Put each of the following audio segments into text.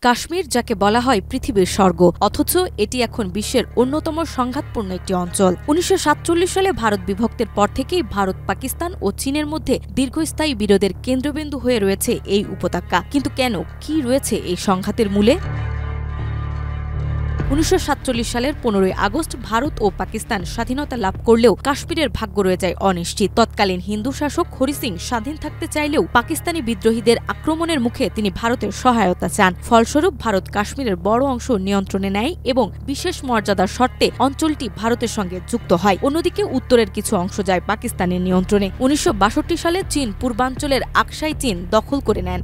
কাশ্মীর যাকে বলা হয় পৃথিবীর স্বর্গ, অথচ এটি এখন বিশ্বের অন্যতম সংঘাতপূর্ণ একটি অঞ্চল। ১৯৪৭ সালে ভারত বিভক্তের পর থেকেই ভারত, পাকিস্তান ও চীনের মধ্যে দীর্ঘস্থায়ী বিরোধের কেন্দ্রবিন্দু হয়ে রয়েছে এই উপত্যকা। কিন্তু কেন, কি রয়েছে এই সংঘাতের মূলে? ১৯৪৭ সালের ১৫ই আগস্ট ভারত ও পাকিস্তান স্বাধীনতা লাভ করলেও কাশ্মীরের ভাগ্য রয়ে যায় অনিশ্চিত। তৎকালীন হিন্দু শাসক হরি সিং স্বাধীন থাকতে চাইলেও পাকিস্তানি বিদ্রোহীদের আক্রমণের মুখে তিনি ভারতের সহায়তা চান। ফলস্বরূপ ভারত কাশ্মীরের বড় অংশ নিয়ন্ত্রণে নেয় এবং বিশেষ মর্যাদার শর্তে অঞ্চলটি ভারতের সঙ্গে যুক্ত হয়। অন্যদিকে উত্তরের কিছু অংশ যায় পাকিস্তানের নিয়ন্ত্রণে। ১৯৬২ সালে চীন পূর্বাঞ্চলের আকসাই চীন দখল করে নেন।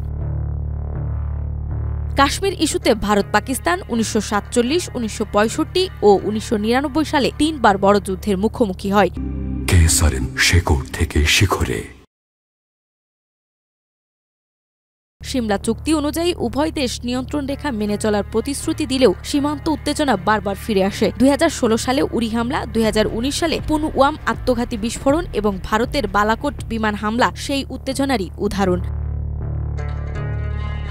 কাশ্মীর ইস্যুতে ভারত পাকিস্তান ১৯৪৭, ১৯৬৫ ও ১৯৯৯ সালে ৩ বার বড় যুদ্ধের মুখোমুখি হয়। সিমলা চুক্তি অনুযায়ী উভয় দেশ নিয়ন্ত্রণ রেখা মেনে চলার প্রতিশ্রুতি দিলেও সীমান্ত উত্তেজনা বারবার ফিরে আসে। ২০১৬ সালে উরি হামলা, ২০১৯ সালে পুলওয়ামা আত্মঘাতী বিস্ফোরণ এবং ভারতের বালাকোট বিমান হামলা সেই উত্তেজনারই উদাহরণ।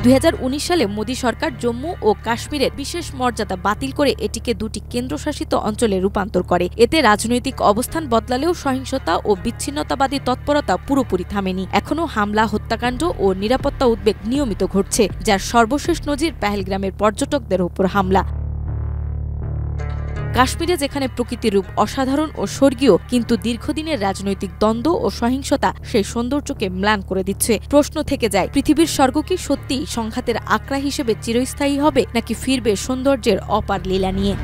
২০১৯ সালে মোদী সরকার জম্মু ও কাশ্মীরের বিশেষ মর্যাদা বাতিল করে এটিকে দুটি কেন্দ্রশাসিত অঞ্চলে রূপান্তর করে। এতে রাজনৈতিক অবস্থান বদলালেও সহিংসতা ও বিচ্ছিন্নতাবাদী তৎপরতা পুরোপুরি থামেনি। এখনও হামলা, হত্যাকাণ্ড ও নিরাপত্তা উদ্বেগ নিয়মিত ঘটছে, যার সর্বশেষ নজির পেহেলগ্রামের পর্যটকদের ওপর হামলা। কাশ্মীরে যেখানে প্রকৃতির রূপ অসাধারণ ও স্বর্গীয়, কিন্তু দীর্ঘদিনের রাজনৈতিক দ্বন্দ্ব ও সহিংসতা সেই সৌন্দর্যকে ম্লান করে দিচ্ছে। প্রশ্ন থেকে যায়, পৃথিবীর স্বর্গ কি সত্যিই সংঘাতের আকড়া হিসেবে চিরস্থায়ী হবে, নাকি ফিরবে সৌন্দর্যের অপার লীলা নিয়ে?